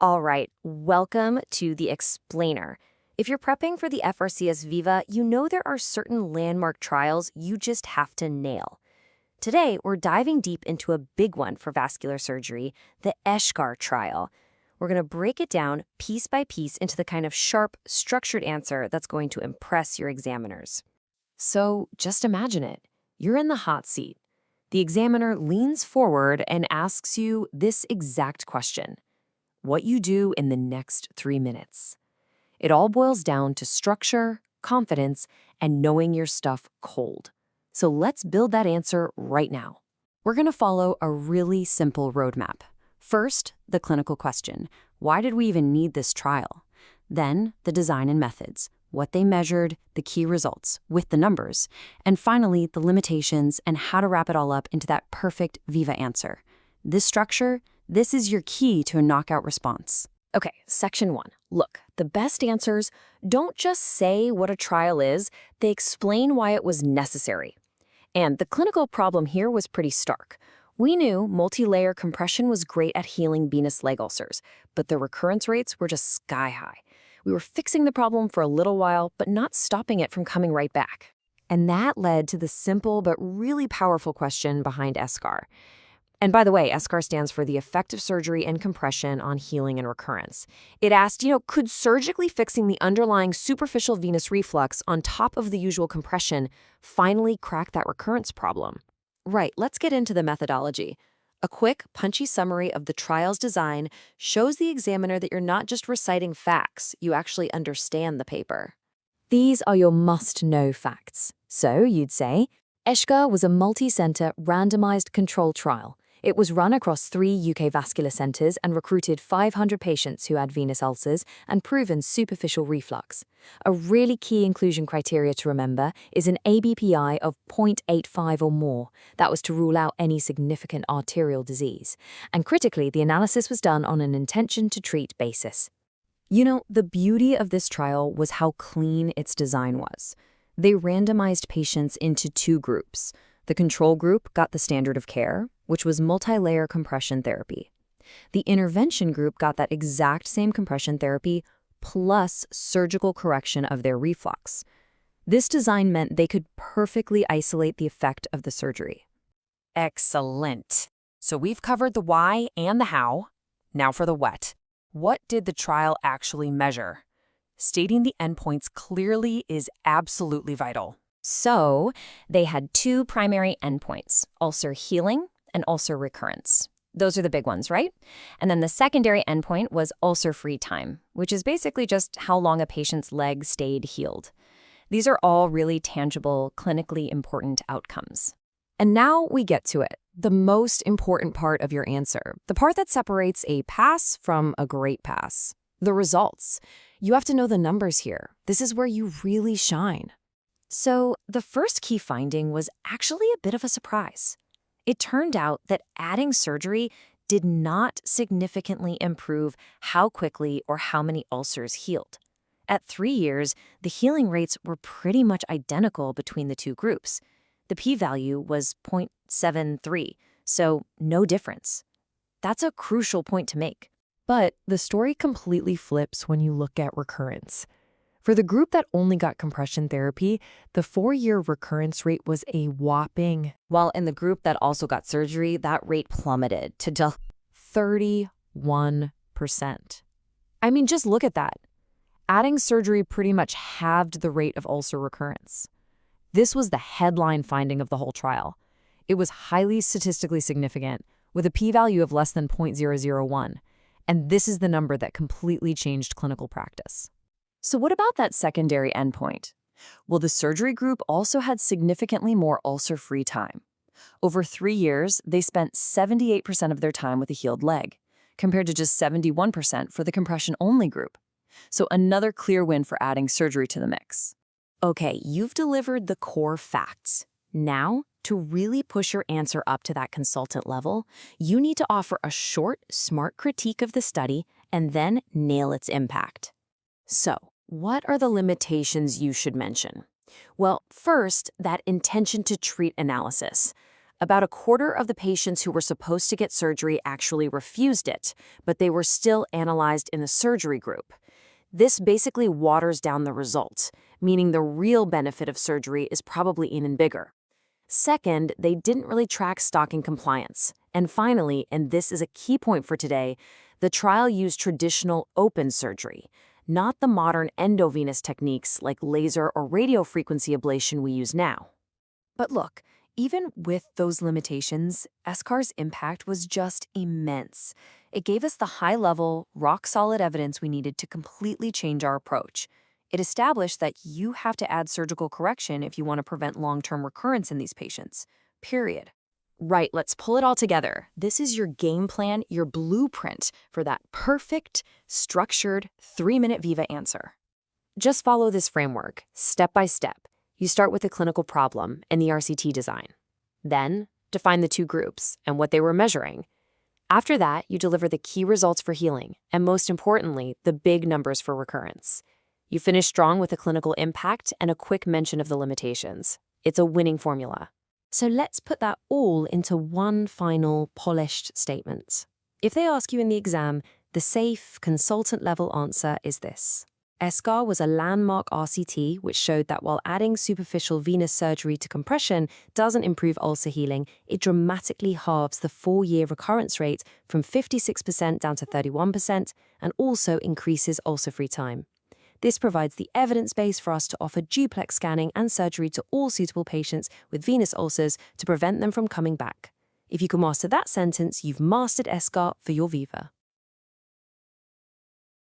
All right, welcome to the Explainer. If you're prepping for the FRCS Viva, you know there are certain landmark trials you just have to nail. Today, we're diving deep into a big one for vascular surgery, the ESCHAR trial. We're going to break it down piece by piece into the kind of sharp, structured answer that's going to impress your examiners. So just imagine it. You're in the hot seat. The examiner leans forward and asks you this exact question: what you do in the next 3 minutes. It all boils down to structure, confidence, and knowing your stuff cold. So let's build that answer right now. We're going to follow a really simple roadmap. First, the clinical question: why did we even need this trial? Then, the design and methods, what they measured, the key results, with the numbers. And finally, the limitations and how to wrap it all up into that perfect Viva answer. This structure, this is your key to a knockout response. Okay, section 1. Look, the best answers don't just say what a trial is, they explain why it was necessary. And the clinical problem here was pretty stark. We knew multi-layer compression was great at healing venous leg ulcers, but the recurrence rates were just sky high. We were fixing the problem for a little while, but not stopping it from coming right back. And that led to the simple but really powerful question behind ESCHAR. And by the way, ESCHAR stands for the effect of surgery and compression on healing and recurrence. It asked, could surgically fixing the underlying superficial venous reflux on top of the usual compression finally crack that recurrence problem? Right, let's get into the methodology. A quick, punchy summary of the trial's design shows the examiner that you're not just reciting facts, you actually understand the paper. These are your must-know facts. So you'd say, ESCHAR was a multi-center randomized control trial. It was run across 3 UK vascular centers and recruited 500 patients who had venous ulcers and proven superficial reflux. A really key inclusion criteria to remember is an ABPI of 0.85 or more. That was to rule out any significant arterial disease. And critically, the analysis was done on an intention-to-treat basis. The beauty of this trial was how clean its design was. They randomized patients into 2 groups. The control group got the standard of care, which was multi-layer compression therapy. The intervention group got that exact same compression therapy plus surgical correction of their reflux. This design meant they could perfectly isolate the effect of the surgery. Excellent. So we've covered the why and the how. Now for the what. What did the trial actually measure? Stating the endpoints clearly is absolutely vital. So they had 2 primary endpoints: ulcer healing and ulcer recurrence. Those are the big ones, right? And then the secondary endpoint was ulcer-free time, which is basically just how long a patient's leg stayed healed. These are all really tangible, clinically important outcomes. And now we get to it, the most important part of your answer, the part that separates a pass from a great pass. The results. You have to know the numbers here. This is where you really shine. So the first key finding was actually a bit of a surprise. It turned out that adding surgery did not significantly improve how quickly or how many ulcers healed. At 3 years, the healing rates were pretty much identical between the 2 groups. The p-value was 0.73, so no difference. That's a crucial point to make. But the story completely flips when you look at recurrence. For the group that only got compression therapy, the 4-year recurrence rate was a whopping, while in the group that also got surgery, that rate plummeted to 31%. I mean, just look at that. Adding surgery pretty much halved the rate of ulcer recurrence. This was the headline finding of the whole trial. It was highly statistically significant, with a p-value of less than 0.001. And this is the number that completely changed clinical practice. So what about that secondary endpoint? Well, the surgery group also had significantly more ulcer-free time. Over 3 years, they spent 78% of their time with a healed leg, compared to just 71% for the compression-only group. So another clear win for adding surgery to the mix. Okay, you've delivered the core facts. Now, to really push your answer up to that consultant level, you need to offer a short, smart critique of the study and then nail its impact. So, what are the limitations you should mention? Well, first, that intention to treat analysis. About a quarter of the patients who were supposed to get surgery actually refused it, but they were still analyzed in the surgery group. This basically waters down the result, meaning the real benefit of surgery is probably even bigger. Second, they didn't really track stocking compliance. And finally, and this is a key point for today, the trial used traditional open surgery, not the modern endovenous techniques like laser or radiofrequency ablation we use now. But look, even with those limitations, ESCHAR's impact was just immense. It gave us the high-level, rock-solid evidence we needed to completely change our approach. It established that you have to add surgical correction if you want to prevent long-term recurrence in these patients. Period. Right, let's pull it all together. This is your game plan, your blueprint for that perfect, structured, 3-minute Viva answer. Just follow this framework, step by step. You start with the clinical problem and the RCT design. Then, define the two groups and what they were measuring. After that, you deliver the key results for healing, and most importantly, the big numbers for recurrence. You finish strong with a clinical impact and a quick mention of the limitations. It's a winning formula. So let's put that all into one final, polished statement. If they ask you in the exam, the safe, consultant-level answer is this. ESCHAR was a landmark RCT which showed that while adding superficial venous surgery to compression doesn't improve ulcer healing, it dramatically halves the 4-year recurrence rate from 56% down to 31% and also increases ulcer-free time. This provides the evidence base for us to offer duplex scanning and surgery to all suitable patients with venous ulcers to prevent them from coming back. If you can master that sentence, you've mastered ESCHAR for your Viva.